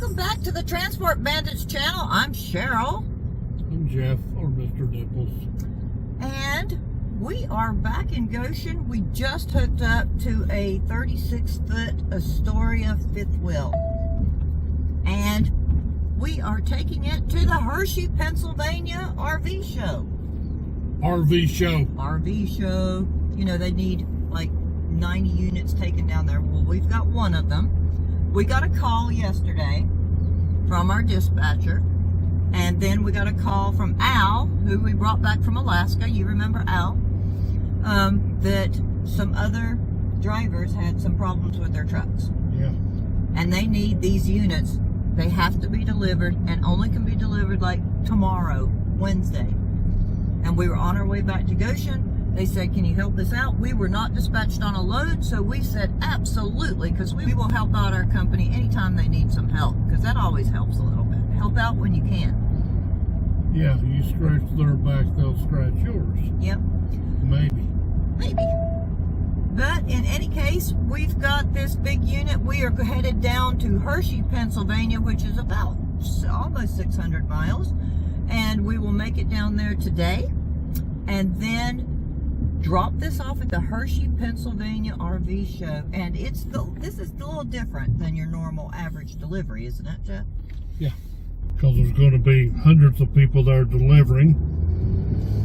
Welcome back to the Transport Bandits channel. I'm Cheryl. I'm Jeff, or Mr. Nichols. And we are back in Goshen. We just hooked up to a 36-foot Astoria fifth wheel. And we are taking it to the Hershey, Pennsylvania RV show. RV show. RV show. You know, they need like 90 units taken down there. Well, we've got one of them. We got a call yesterday from our dispatcher, and then we got a call from Al, who we brought back from Alaska. You remember Al? That some other drivers had some problems with their trucks. Yeah. And they need these units. They have to be delivered, and only can be delivered like tomorrow, Wednesday. And we were on our way back to Goshen. They said, can you help us out? We were not dispatched on a load, so we said absolutely, because we will help out our company anytime they need some help, because that always helps a little bit. Help out when you can. Yeah, you scratch their back, they'll scratch yours. Yep. Maybe. Maybe. But in any case, we've got this big unit. We are headed down to Hershey, Pennsylvania, which is about almost 600 miles. And we will make it down there today. And then drop this off at the Hershey, Pennsylvania RV show. And this is a little different than your normal average delivery, isn't it, Jeff? Yeah, because there's going to be hundreds of people there delivering.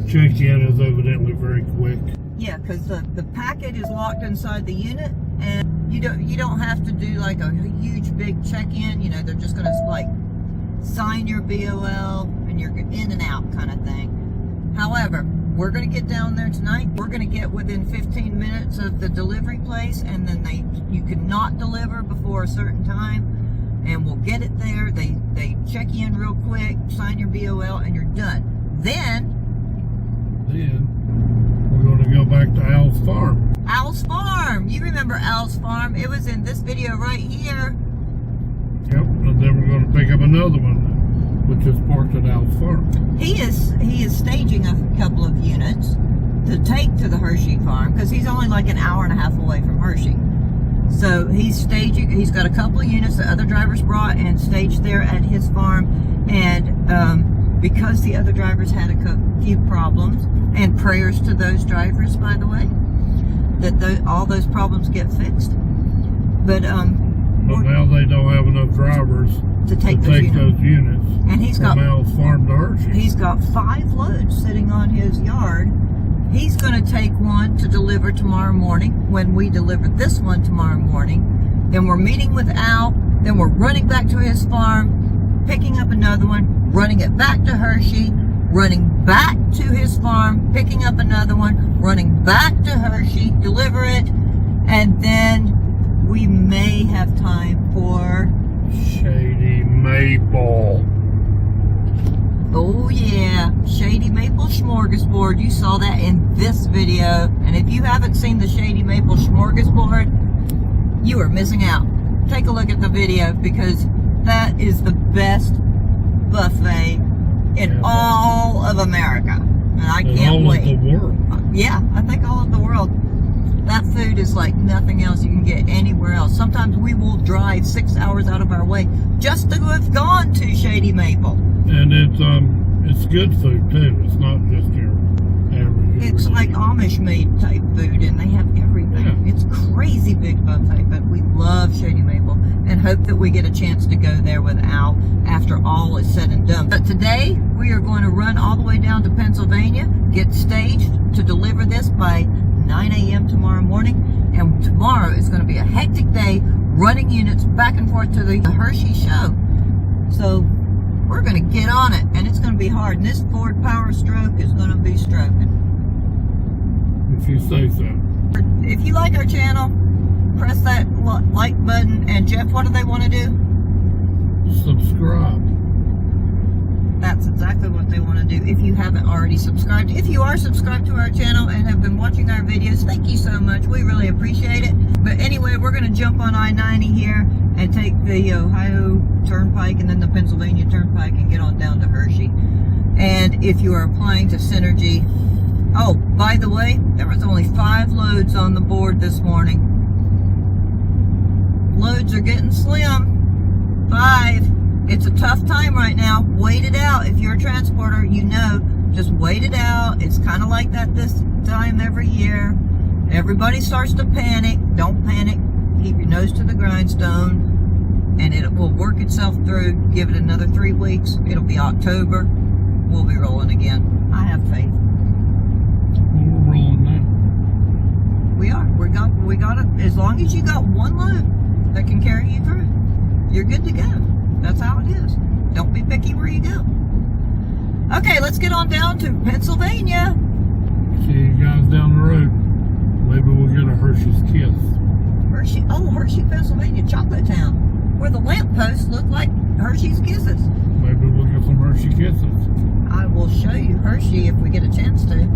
Check-in is evidently very quick. Yeah, because the packet is locked inside the unit, and you don't have to do like a huge big check-in. You know, they're just going to like sign your BOL and you're in and out kind of thing. However, we're going to get down there tonight. We're going to get within 15 minutes of the delivery place, and then you cannot deliver before a certain time, and we'll get it there. They check in real quick, sign your BOL, and you're done. Then we're going to go back to Al's farm. Al's farm. You remember Al's farm? It was in this video right here. Yep, and then we're going to pick up another one, which is parked at Al's farm. He is staging a couple of units to take to the Hershey farm, because he's only like an hour and a half away from Hershey. So he's got a couple of units that other drivers brought and staged there at his farm. And because the other drivers had a few problems, and prayers to those drivers, by the way, that all those problems get fixed. But now they don't have enough drivers to take those units. And he's got Al's farm to Hershey. He's got 5 loads sitting on his yard. He's going to take one to deliver tomorrow morning when we deliver this one tomorrow morning. Then we're meeting with Al. Then we're running back to his farm, picking up another one, running it back to Hershey, running back to his farm, picking up another one, running back to Hershey, deliver it, and then we may have time for Shady Maple. Oh yeah, Shady Maple smorgasbord. You saw that in this video. And if you haven't seen the Shady Maple smorgasbord, you are missing out. Take a look at the video, because that is the best buffet in all of America. And I can't wait. All of the world. Yeah, I think all of the world. That food is like nothing else you can get anywhere else. Sometimes we will drive 6 hours out of our way just to have gone to Shady Maple. And it's good food too. It's not just your average. It's like Amish made type food, and they have everything. Yeah. It's crazy big buffet, but we love Shady Maple and hope that we get a chance to go there with Al after all is said and done. But today we are going to run all the way down to Pennsylvania, get staged to deliver this by 9 a.m. tomorrow morning, and tomorrow is going to be a hectic day running units back and forth to the Hershey show. So we're going to get on it, and it's going to be hard, and this Ford Power Stroke is going to be stroking. If you say so. If you like our channel, press that like button, and Jeff, what do they want to do? Subscribe. That's exactly what they want to do if you haven't already subscribed. If you are subscribed to our channel and have been watching our videos, thank you so much. We really appreciate it. But anyway, we're going to jump on I-90 here and take the Ohio Turnpike and then the Pennsylvania Turnpike and get on down to Hershey. And if you are applying to Synergy, oh, by the way, there was only 5 loads on the board this morning. Loads are getting slim. 5. It's a tough time right now. Wait it out. If you're a transporter, you know, just wait it out. It's kind of like that this time every year. Everybody starts to panic. Don't panic. Keep your nose to the grindstone, and it will work itself through. Give it another 3 weeks. It'll be October. We'll be rolling again. I have faith. We're rolling now. We are. We got it. As long as you got one load that can carry you through, you're good to go. That's how it is. Don't be picky where you go. Okay, let's get on down to Pennsylvania. See you guys down the road. Maybe we'll get a Hershey's Kiss. Hershey, Pennsylvania, Chocolate Town, where the lampposts look like Hershey's Kisses. Maybe we'll get some Hershey Kisses. I will show you Hershey if we get a chance to.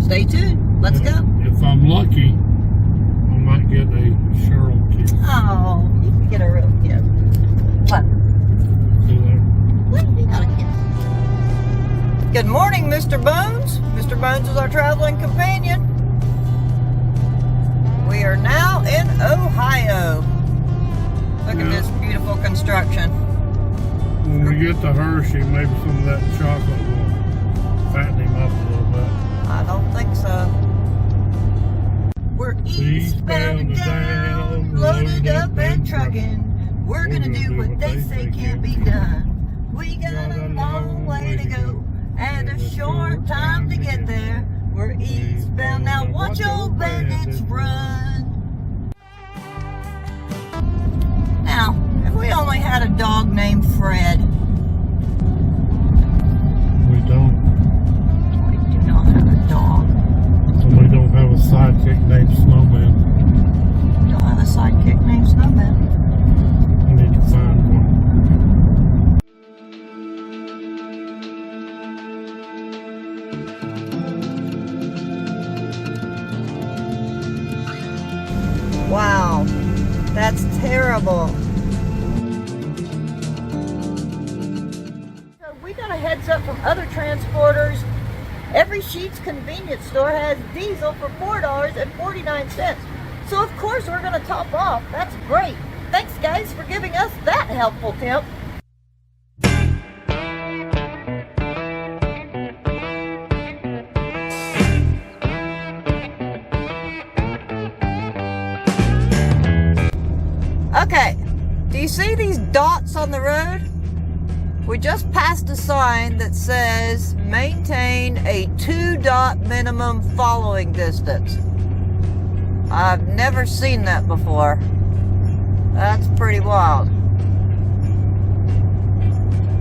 Stay tuned. Let's go. If I'm lucky, I might get a Cheryl Kiss. Oh, you can get a real kiss. What? See there? What? You got a kiss. Good morning, Mr. Bones. Mr. Bones is our traveling companion. We are now in Ohio. Look at this beautiful construction. When we get to Hershey, maybe some of that chocolate will fatten him up a little bit. I don't think so. We're eastbound and down, loaded up and trucking. We're gonna do what they say can't be done. We got a long way to go and a short time to get there. We're eastbound now, watch old bandits run. Now, if we only had a dog named Fred. We don't. We do not have a dog. So we don't have a sidekick named Snowman. We don't have a sidekick named Snowman. We need to find one. Wow, that's terrible. So we got a heads up from other transporters. Every Sheetz convenience store has diesel for $4.49. So of course we're going to top off. That's great. Thanks guys for giving us that helpful tip. Okay, do you see these dots on the road? We just passed a sign that says maintain a 2-dot minimum following distance. I've never seen that before. That's pretty wild.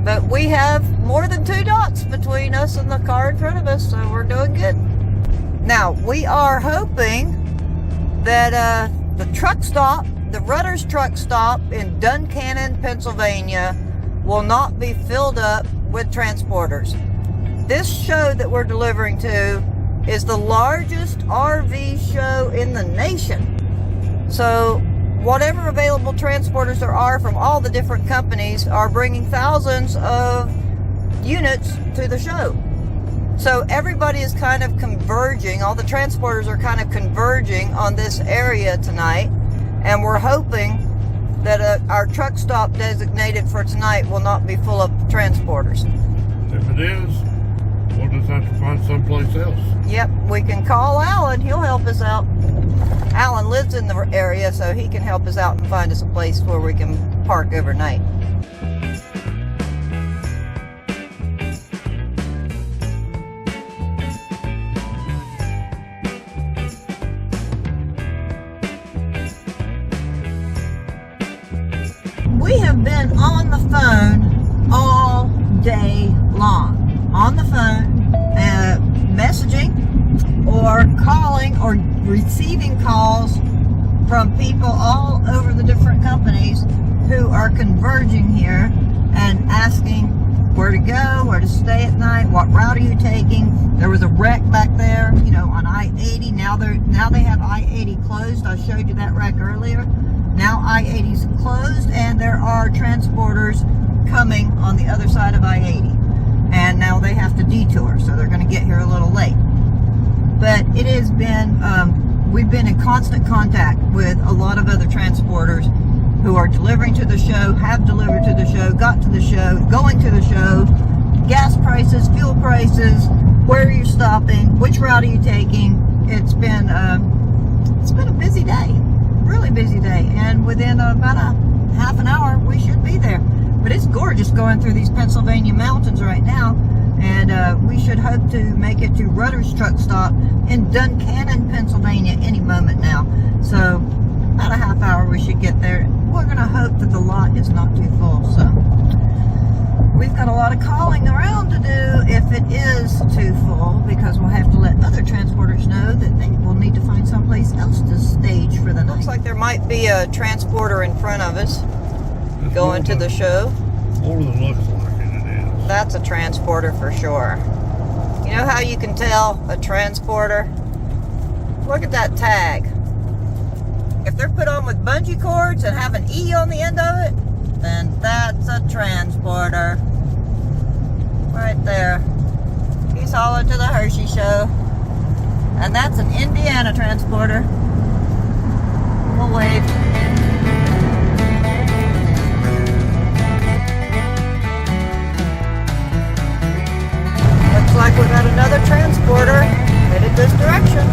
But we have more than 2 dots between us and the car in front of us, so we're doing good. Now, we are hoping that the truck stop, the Rutter's truck stop in Duncannon, Pennsylvania, will not be filled up with transporters. This show that we're delivering to is the largest RV show in the nation. So whatever available transporters there are from all the different companies are bringing thousands of units to the show. So everybody is kind of converging, all the transporters are kind of converging on this area tonight, and we're hoping that our truck stop designated for tonight will not be full of transporters. If it is, we'll just have to find someplace else. Yep, we can call Alan. He'll help us out. Alan lives in the area, so he can help us out and find us a place where we can park overnight. We have been on the phone all day long. On the phone, messaging or calling or receiving calls from people all over the different companies who are converging here and asking where to go, where to stay at night, what route are you taking. There was a wreck back there, you know, on I-80. Now they have I-80 closed. I showed you that wreck earlier. Now I-80's closed and there are transporters coming on the other side of I-80. And now they have to detour, so they're going to get here a little late. But it has been, we've been in constant contact with a lot of other transporters, who are delivering to the show, have delivered to the show, got to the show, going to the show, gas prices, fuel prices, where are you stopping, which route are you taking. It's been a busy day, really busy day, and within about a half an hour we should be there. But it's gorgeous going through these Pennsylvania mountains right now, and we should hope to make it to Rutter's truck stop in Duncannon, Pennsylvania any moment now. So about a half hour we should get there. We're going to hope that the lot is not too full. So we've got a lot of calling around to do if it is too full, because we'll have to let other transporters know that they will need to find someplace else to stage for the night. Looks like there might be a transporter in front of us going to the show. More than looks like it is. That's a transporter for sure. You know how you can tell a transporter? Look at that tag. If they're put on with bungee cords and have an E on the end of it, then that's a transporter. Right there. He's hollering to the Hershey show. And that's an Indiana transporter. We'll wave. Looks like we've got another transporter headed this direction.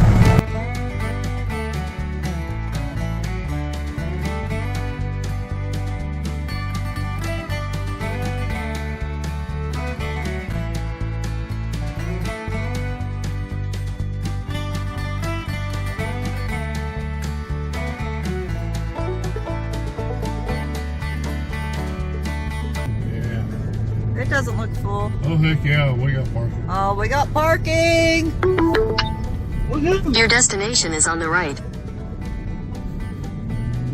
It doesn't look full. Oh, heck yeah, we got parking. Oh, we got parking! Your destination is on the right.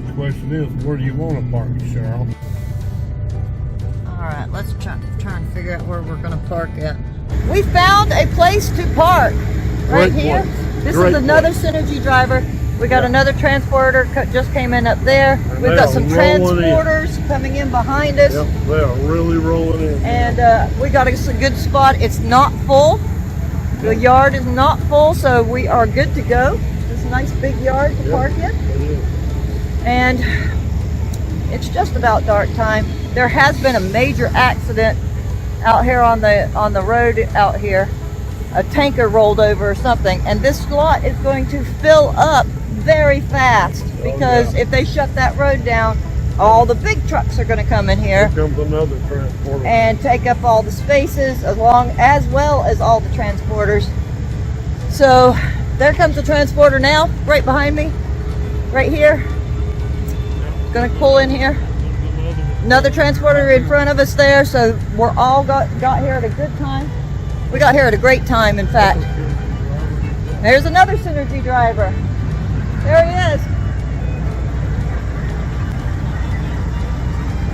The question is, where do you want to park, Cheryl? Alright, let's try and figure out where we're going to park at. We found a place to park right here. This is another Synergy driver. We got another transporter just came in up there. We've got some transporters coming in behind us. Yep, they are really rolling in. And we got a good spot. It's not full. The yard is not full, so we are good to go. It's a nice big yard to park in. It is. And it's just about dark time. There has been a major accident out here on the road out here. A tanker rolled over or something, and this lot is going to fill up very fast, because if they shut that road down, all the big trucks are going to come in here. Here comes another transporter and take up all the spaces, as well as all the transporters. So there comes the transporter now, right behind me, right here. Going to pull in here. Another transporter in front of us there. So we're all got here at a good time. We got here at a great time, in fact. There's another Synergy driver. There he is.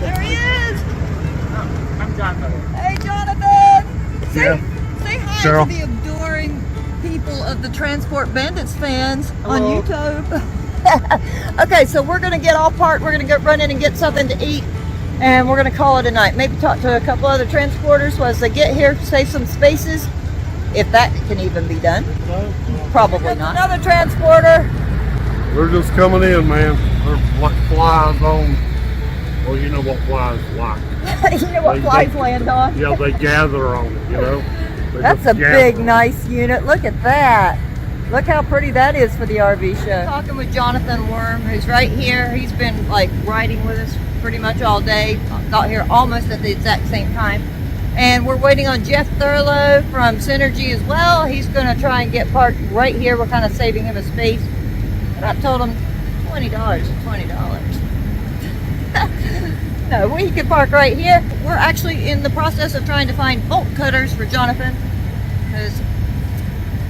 There he is. Oh, I'm Jonathan. Hey, Jonathan. Say hi Cheryl. to the adoring people of the Transport Bandits fans on Hello. YouTube. Okay, so we're going to get all parked. We're going to go run in and get something to eat. And we're going to call it a night. Maybe talk to a couple other transporters as they get here, save some spaces, if that can even be done. Probably not. Another transporter. They're just coming in, man. They're like flies on. Well, you know what flies like. You know what flies land on? Yeah, they gather on it, you know. That's a big, nice unit. Look at that. Look how pretty that is for the RV show. Talking with Jonathan Worm, who's right here. He's been like riding with us pretty much all day. Got here almost at the exact same time. And we're waiting on Jeff Thurlow from Synergy as well. He's going to try and get parked right here. We're kind of saving him a space. And I told him $20 is $20. No, we can park right here. We're actually in the process of trying to find bolt cutters for Jonathan, because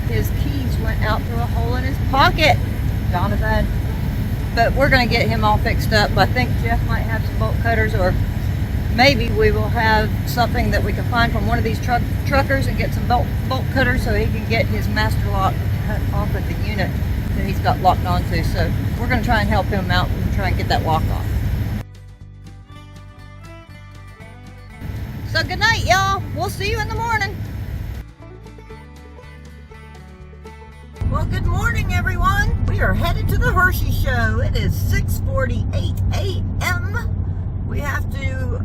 his keys went out through a hole in his pocket. Jonathan. But we're going to get him all fixed up. I think Jeff might have some bolt cutters, or maybe we will have something that we can find from one of these truckers and get some bolt cutters so he can get his master lock cut off of the unit that he's got locked onto. So we're going to try and help him out and try and get that lock off. So good night, y'all. We'll see you in the morning. Well, good morning, everyone. We are headed to the Hershey show. It is 6:48 a.m. we have to,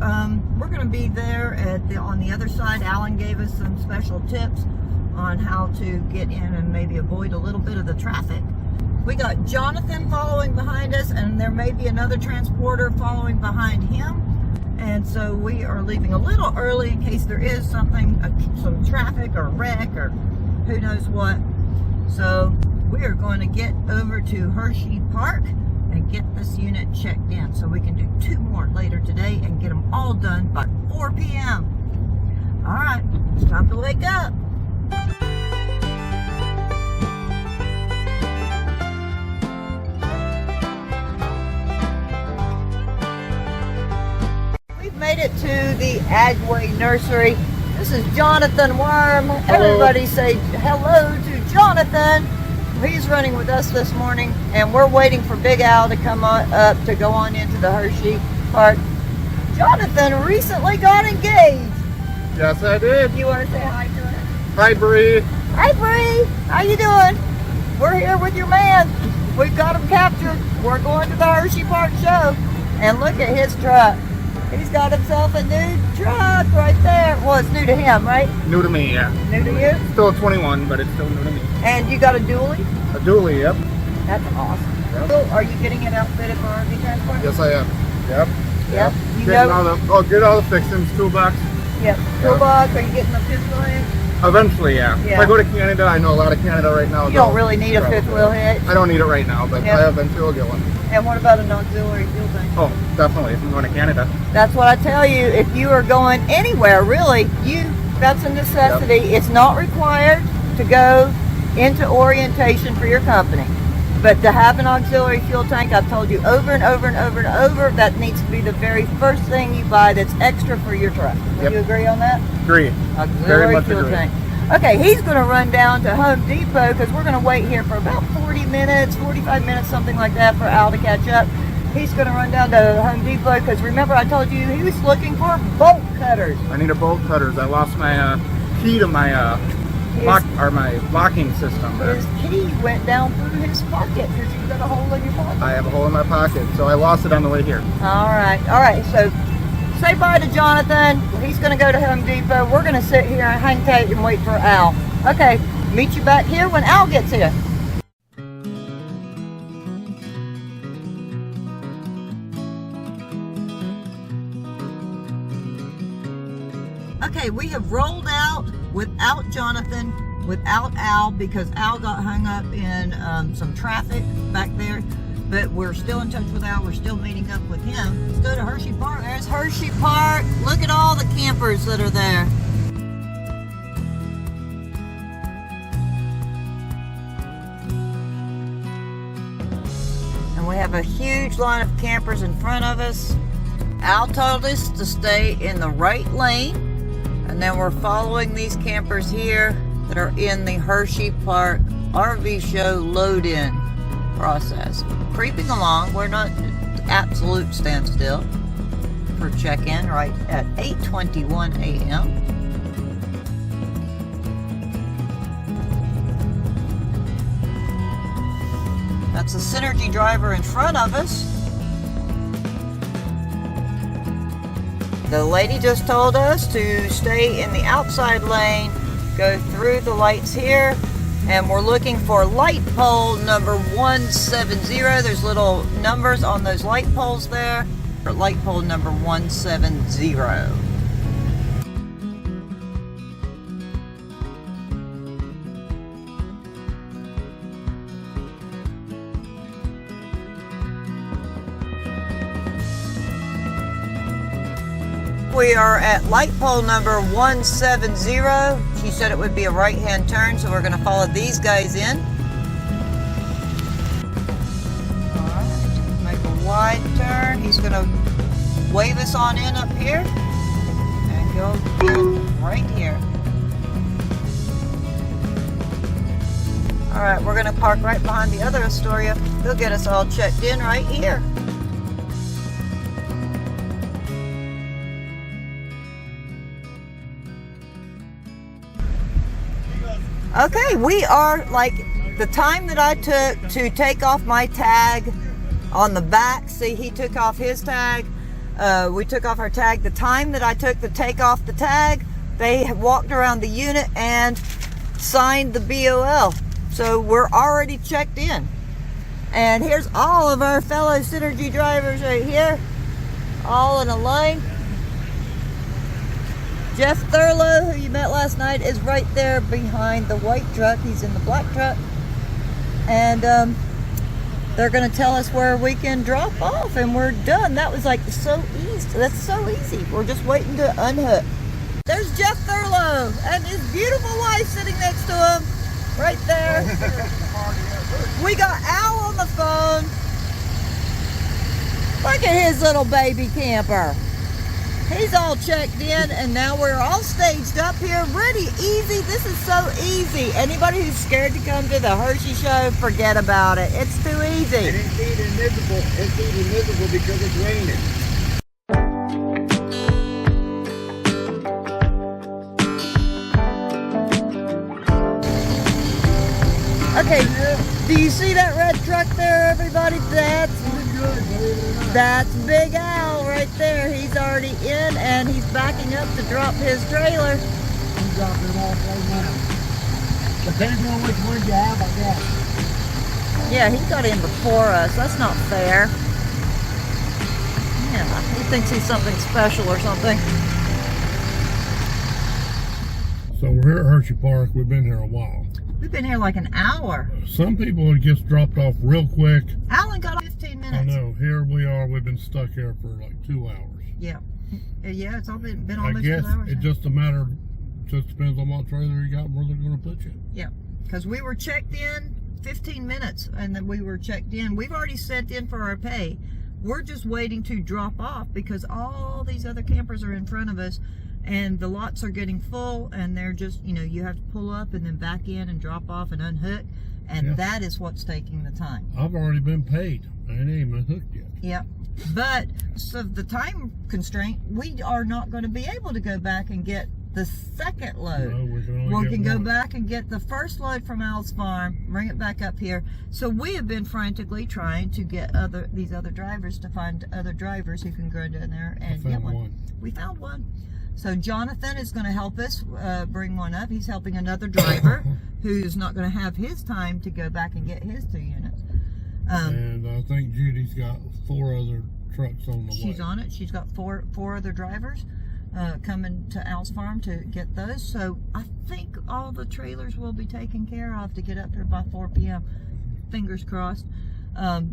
we're going to be there on the other side. Alan gave us some special tips on how to get in and maybe avoid a little bit of the traffic. We got Jonathan following behind us, and there may be another transporter following behind him. And so we are leaving a little early in case there is something, some traffic or wreck or who knows what. So we are going to get over to Hershey Park and get this unit checked in so we can do 2 more later today and get them all done by 4 p.m. All right, it's time to wake up. Made it to the Agway Nursery. This is Jonathan Worm. Everybody say hello to Jonathan. He's running with us this morning, and we're waiting for Big Al to come up to go on into the Hershey Park. Jonathan recently got engaged. Yes, I did. You want to say hi to her? Hi, Bree. Hi, Bree. How you doing? We're here with your man. We've got him captured. We're going to the Hershey Park show, and look at his truck. He's got himself a new truck right there. Well, it's new to him, right? New to me, yeah. New to you? Still a 21, but it's still new to me. And you got a dually? A dually, yep. That's awesome. Yep. So, are you getting it outfitted for RV transport? Yes, I am. Yep. Yep. You Getting know, get all the fixings, toolbox. Yep. Toolbox. Are you getting the fifth wheel hitch? Eventually, yeah. Yeah. If I go to Canada, I know a lot of Canada right now. You don't really need a fifth wheel hitch. I don't need it right now, but Yep. I eventually will get one. And what about an auxiliary fuel tank? Oh, definitely. If I'm going to Canada. That's what I tell you. If you are going anywhere, really, that's a necessity. Yep. It's not required to go into orientation for your company. But to have an auxiliary fuel tank, I've told you over and over and over and over, that needs to be the very first thing you buy that's extra for your truck. Would you agree on that? Agree. Auxiliary Very much fuel agree. tank. Okay, he's going to run down to Home Depot because we're going to wait here for about 40 minutes, 45 minutes, something like that for Al to catch up. He's going to run down to Home Depot because remember I told you he was looking for bolt cutters. I need a bolt cutters. I lost my key to my my locking system. His key went down through his pocket because you've got a hole in your pocket. I have a hole in my pocket, so I lost it on the way here. All right. So say bye to Jonathan. He's going to go to Home Depot. We're going to sit here and hang tight and wait for Al. Okay, meet you back here when Al gets here. Okay, we have rolled out without Jonathan, without Al, because Al got hung up in some traffic back there. But we're still in touch with Al. We're still meeting up with him. Let's go to Hershey Park. There's Hershey Park. Look at all the campers that are there. And we have a huge line of campers in front of us. Al told us to stay in the right lane. And then we're following these campers here that are in the Hershey Park RV show load-in process. Creeping along, we're not absolute standstill for check-in right at 8:21 a.m. That's a Synergy driver in front of us. The lady just told us to stay in the outside lane, go through the lights here, and we're looking for light pole number 170. There's little numbers on those light poles there. For light pole number 170. We are at light pole number 170. She said it would be a right-hand turn, so we're going to follow these guys in. All right, make a wide turn. He's going to wave us on in up here and go right here. All right, we're going to park right behind the other Astoria. They'll get us all checked in right here. Okay, we are like the time that I took to take off my tag on the back. See, he took off his tag. We took off our tag. The time that I took to take off the tag, they walked around the unit and signed the BOL. So we're already checked in. And here's all of our fellow Synergy drivers right here, all in a line. Jeff Thurlow, who you met last night, is right there behind the white truck. He's in the black truck. And they're going to tell us where we can drop off, and we're done. That was like so easy. That's so easy. We're just waiting to unhook. There's Jeff Thurlow and his beautiful wife sitting next to him right there. We got Al on the phone. Look at his little baby camper. He's all checked in, and now we're all staged up here. Ready, easy. This is so easy. Anybody who's scared to come to the Hershey show, forget about it. It's too easy. And it's even miserable. It's even miserable because it's raining. Okay, do you see that red truck there, everybody? That's Big Al right there. He's already in, and he's backing up to drop his trailer. I'm dropping it off right now. Depends on which one you have, I guess. Yeah, he got in before us. That's not fair. Yeah, he thinks he's something special or something. So we're here at Hershey Park. We've been here a while. We've been here like an hour. Some people just dropped off real quick. Alan got 15 minutes. I know. Here we are. We've been stuck here for like 2 hours. Yeah. Yeah, it's all been I almost guess 2 hours. it just just depends on what trailer you got and where they're going to put you. Yeah, because we were checked in 15 minutes, and then we were checked in. We've already sent in for our pay. We're just waiting to drop off because all these other campers are in front of us, and the lots are getting full, and they're just, you know, you have to pull up and then back in and drop off and unhook, and that is what's taking the time. I've already been paid. I ain't even hooked yet. Yeah, but so the time constraint, we are not going to be able to go back and get the second load. No, we can only We can get go one. back and get the first load from Al's farm, bring it back up here. So we have been frantically trying to get these other drivers to find other drivers who can go down there and get one. We found one. So Jonathan is going to help us bring one up. He's helping another driver who's not going to have his time to go back and get his 2 units. And I think Judy's got 4 other trucks on the way. She's on it. She's got four other drivers coming to Al's farm to get those. So I think all the trailers will be taken care of to get up here by 4 p.m. Fingers crossed.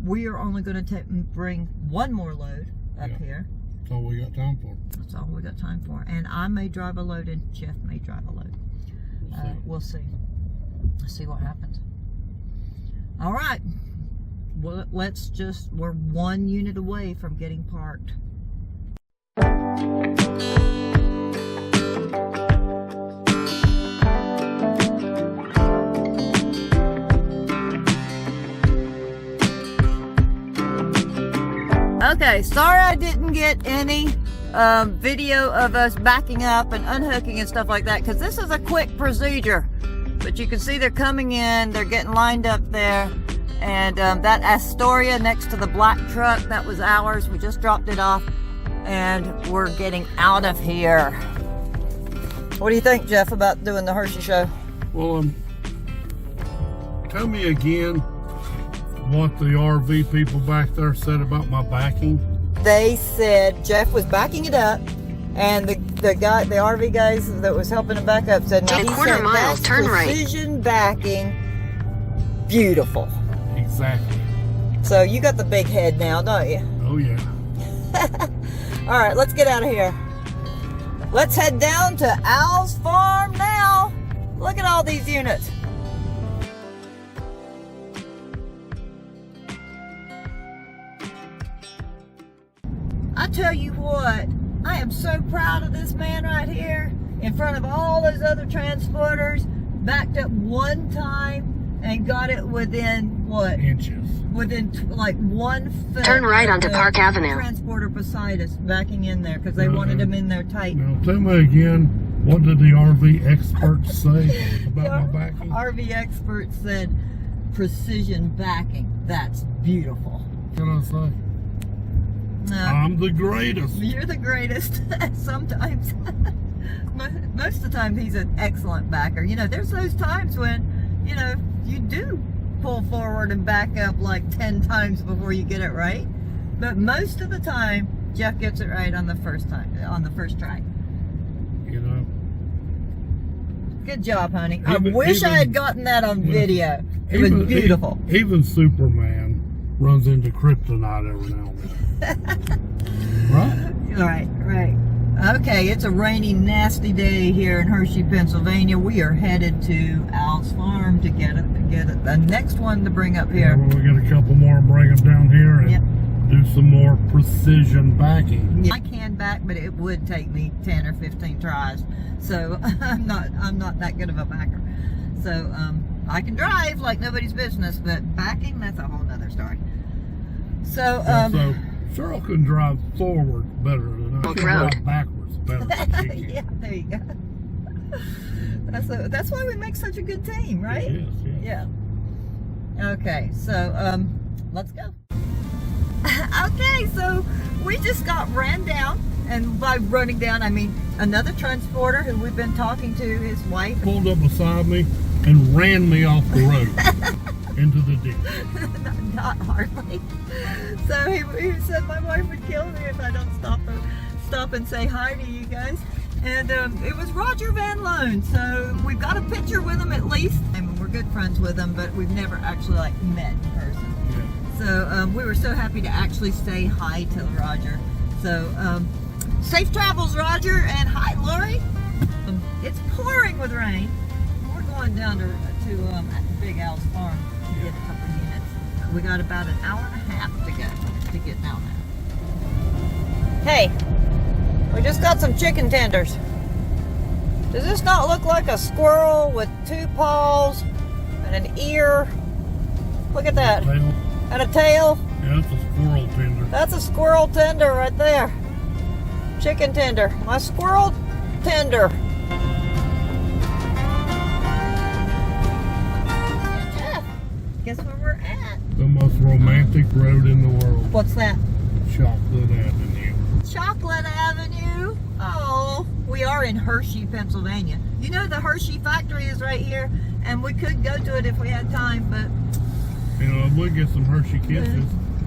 We are only going to bring one more load up here. That's all we got time for. That's all we got time for. And I may drive a load and Jeff may drive a load. We'll see. Let's see what happens. All right. Well, we're 1 unit away from getting parked. Okay, sorry I didn't get any video of us backing up and unhooking and stuff like that, because this is a quick procedure. But you can see they're coming in, they're getting lined up there. And that Astoria next to the black truck, that was ours. We just dropped it off, and we're getting out of here. What do you think, Jeff, about doing the Hershey show? Well, tell me again what the RV people back there said about my backing. They said Jeff was backing it up, and the RV guys that was helping him back up said, "No, In a quarter mile, that's turn right." Precision backing, beautiful." Exactly. So you got the big head now, don't you? Oh yeah. All right, let's get out of here. Let's head down to Al's farm now. Look at all these units. I tell you what, I am so proud of this man right here. In front of all those other transporters, backed up one time and got it within what? Inches. Within like 1 foot. Turn right onto of Park the Avenue. Transporter beside us, backing in there because they wanted him in there tight. Now tell me again, what did the RV experts say about my backing? RV experts said precision backing. That's beautiful. What can I say? I'm the greatest. You're the greatest. Sometimes. Most of the time, he's an excellent backer. You know, there's those times when, you know, you do pull forward and back up like 10 times before you get it right. But most of the time, Jeff gets it right on the first try. You know. Good job, honey. I Even- wish I even- had gotten that on video. It was Even- beautiful. Even Superman runs into kryptonite every now and then. Right? Right. Okay, it's a rainy, nasty day here in Hershey, Pennsylvania. We are headed to Al's farm to get the next one to bring up Yeah, here. well, we get a couple more and bring them down here and Yep. do some more precision backing. I can back, but it would take me 10 or 15 tries. So I'm not that good of a backer. So I can drive like nobody's business, but backing, that's a whole nother story. So So Cheryl can drive forward better than I Old can road. drive backwards better than she can. yeah, there you go. That's why we make such a good team, right? Yes, yes. Yeah. Okay, so let's go. Okay, so we just got ran down, and by running down, I mean another transporter who we've been talking to, his wife. Pulled up beside me and ran me off the road into the ditch. Not hardly. So he said my wife would kill me if I don't stop and say hi to you guys. And it was Roger Van Loan. So we've got a picture with him at least. I mean, we're good friends with him, but we've never actually like met in person. Yeah. So we were so happy to actually say hi to Roger. So safe travels, Roger, and hi, Lori. It's pouring with rain. We're going down to Big Al's farm to get a couple units. We got about an hour and a half to go to get down there. Hey, we just got some chicken tenders. Does this not look like a squirrel with 2 paws and an ear? Look at that. Tail. And a tail. Yeah, that's a squirrel tender. That's a squirrel tender right there. Chicken tender. My squirrel tender. Jeff, guess where we're at? The most romantic road in the world. What's that? Chocolate Avenue. Chocolate Avenue. Oh, we are in Hershey, Pennsylvania. You know the Hershey factory is right here, and we could go to it if we had time, but You know, we'll get some Hershey Kisses.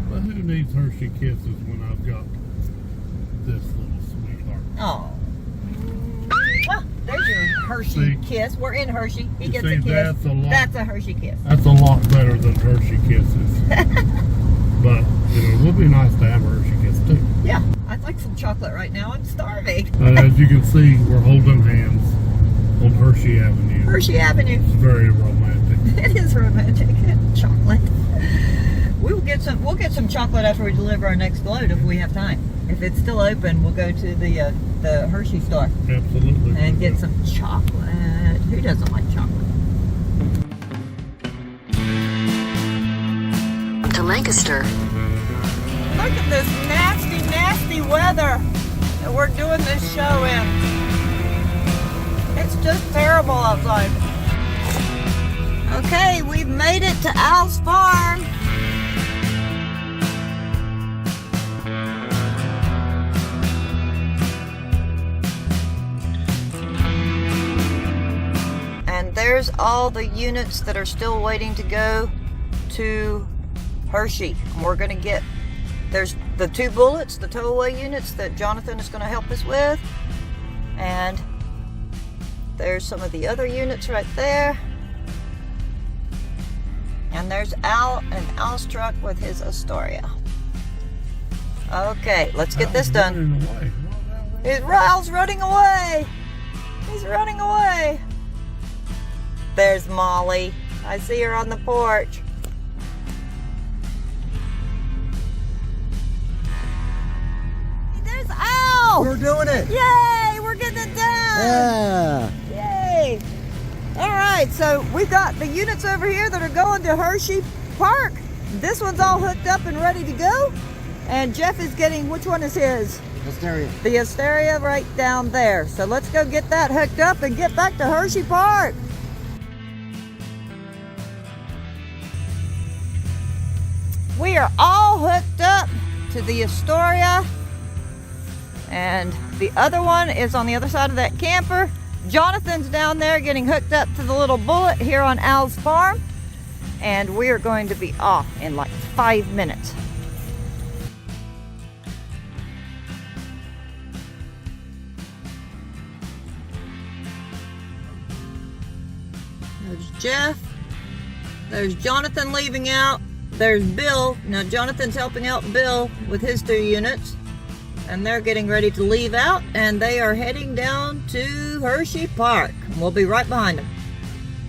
But who needs Hershey Kisses when I've got this little sweetheart? oh. Well, there's your Hershey See? kiss. We're in Hershey. He You gets see, a kiss. that's a lot. That's a Hershey kiss. That's a lot better than Hershey Kisses. But, you know, it would be nice to have a Hershey Kiss too. Yeah, I'd like some chocolate right now. I'm starving. As you can see, we're holding hands on Hershey Avenue. Hershey Avenue. It's very romantic. It is romantic. Chocolate. We'll get some chocolate after we deliver our next load if we have time. If it's still open, we'll go to the Hershey store Absolutely. and get some chocolate. Who doesn't like chocolate? To Lancaster. Look at this nasty, nasty weather that we're doing this show in. It's just terrible outside. Okay, we've made it to Al's farm. And there's all the units that are still waiting to go to Hershey. We're going to get, there's the 2 bullets, the tow-away units that Jonathan is going to help us with. And there's some of the other units right there. And there's Al and Al's truck with his Astoria. Okay, let's get this done. Al's running away. He's running away. There's Molly. I see her on the porch. There's Al. We're doing it. Yay, we're getting it done. Yeah. Yay. All right, so we've got the units over here that are going to Hershey Park. This one's all hooked up and ready to go. And Jeff is getting, which one is his? Hysteria. The Astoria right down there. So let's go get that hooked up and get back to Hershey Park. We are all hooked up to the Astoria. And the other one is on the other side of that camper. Jonathan's down there getting hooked up to the little Bullet here on Al's farm. And we are going to be off in like 5 minutes. There's Jeff. There's Jonathan leaving out. There's Bill. Now Jonathan's helping out Bill with his 2 units. And they're getting ready to leave out. And they are heading down to Hershey Park. We'll be right behind them.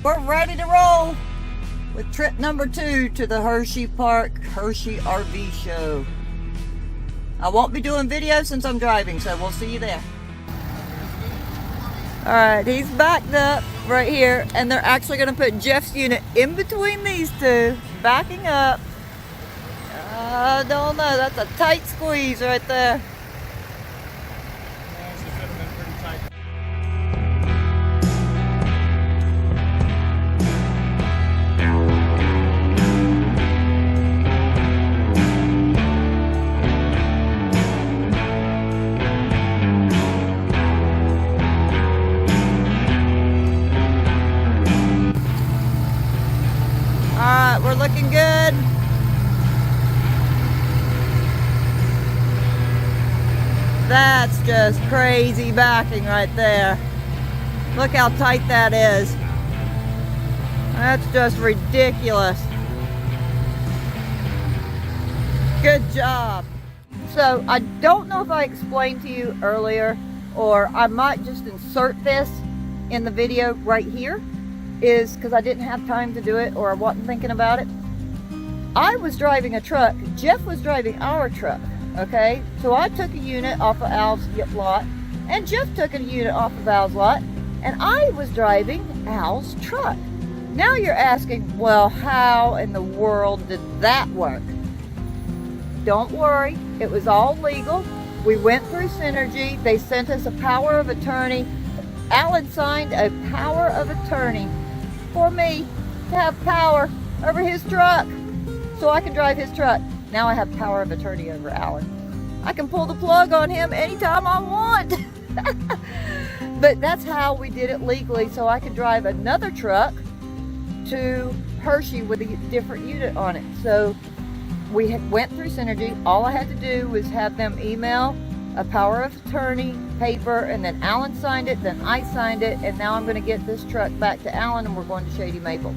We're ready to roll with trip number 2 to the Hershey Park Hershey RV show. I won't be doing videos since I'm driving, so we'll see you there. All right, he's backed up right here, and they're actually going to put Jeff's unit in between these 2, backing up. I don't know, that's a tight squeeze right there. We're looking good. That's just crazy backing right there. Look how tight that is. That's just ridiculous. Good job. So I don't know if I explained to you earlier, or I might just insert this in the video right here, is because I didn't have time to do it or I wasn't thinking about it. I was driving a truck. Jeff was driving our truck. Okay, so I took a unit off of Al's lot, and Jeff took a unit off of Al's lot, and I was driving Al's truck. Now you're asking, well, how in the world did that work? Don't worry, it was all legal. We went through Synergy. They sent us a power of attorney. Alan signed a power of attorney for me to have power over his truck so I can drive his truck. Now I have power of attorney over Alan. I can pull the plug on him anytime I want. But that's how we did it legally, so I could drive another truck to Hershey with a different unit on it. So we went through Synergy. All I had to do was have them email a power of attorney paper, and then Alan signed it, then I signed it, and now I'm going to get this truck back to Alan, and we're going to Shady Maple.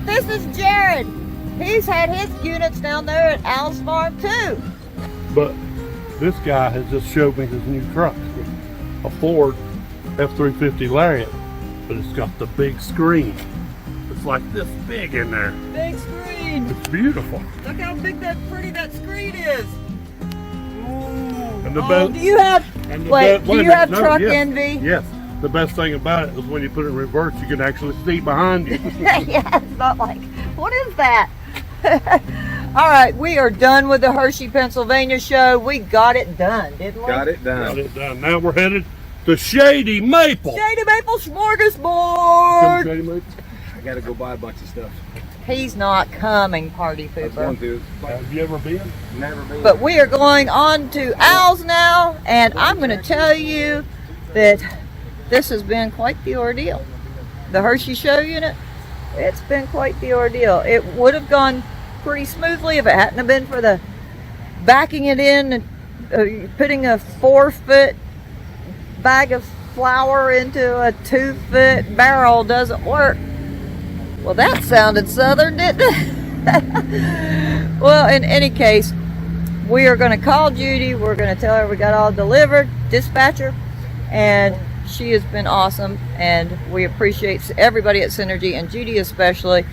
This is Jared. He's had his units down there at Al's farm too. But this guy has just showed me his new truck, a Ford F-350 Lariat, but it's got the big screen. It's like this big in there. Big screen. It's beautiful. Look how big pretty that screen is. And the do you have, do you have truck envy? Yes. The best thing about it is when you put it in reverse, you can actually see behind you. Yeah, it's not like, what is that? All right, we are done with the Hershey, Pennsylvania show. We got it done, didn't we? Got it done. Got it done. Now we're headed to Shady Maple. Shady Maple smorgasbord. Shady Maple. I gotta go buy a bunch of stuff. He's not coming, party I was going pooper. to. Have you ever been? Never been. But we are going on to Al's now, and I'm going to tell you that this has been quite the ordeal. The Hershey show unit, it's been quite the ordeal. It would have gone pretty smoothly if it hadn't have been for the backing it in and putting a 4-foot bag of flour into a 2-foot barrel doesn't work. Well, that sounded southern, didn't it? Well, in any case, we are going to call Judy. We're going to tell her we got all delivered, dispatcher, and she has been awesome, and we appreciate everybody at Synergy, and Judy especially,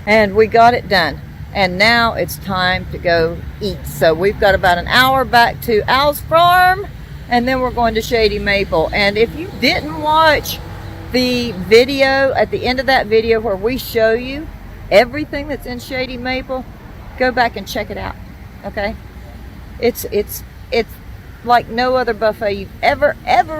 and we got it done. And now it's time to go eat. So we've got about an hour back to Al's farm, and then we're going to Shady Maple. And if you didn't watch the video, at the end of that video where we show you everything that's in Shady Maple, go back and check it out. Okay, it's like no other buffet you've ever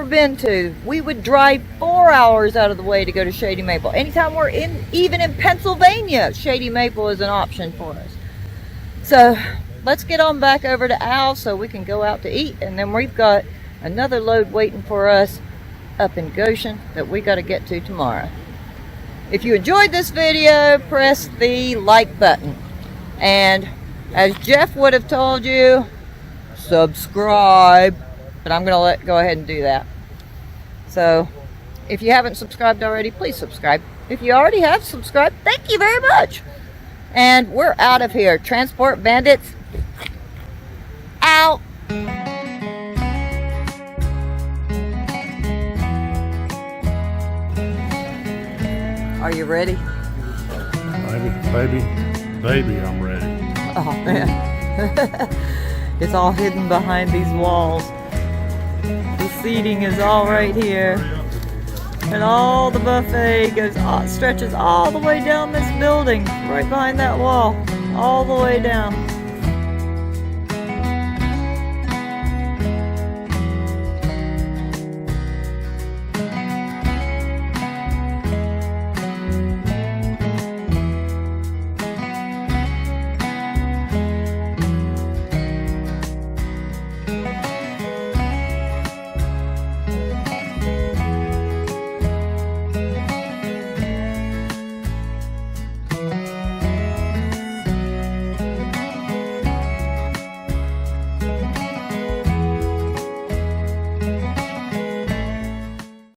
been to. We would drive 4 hours out of the way to go to Shady Maple. Anytime we're even in Pennsylvania, Shady Maple is an option for us. So let's get on back over to Al so we can go out to eat, and then we've got another load waiting for us up in Goshen that we got to get to tomorrow. If you enjoyed this video, press the like button. And as Jeff would have told you, subscribe. But I'm going to go ahead and do that. So if you haven't subscribed already, please subscribe. If you already have subscribed, thank you very much. And we're out of here. Transport Bandits out. Are you ready? Baby, I'm ready. Oh man. It's all hidden behind these walls. The seating is all right here. And all the buffet stretches all the way down this building, right behind that wall, all the way down.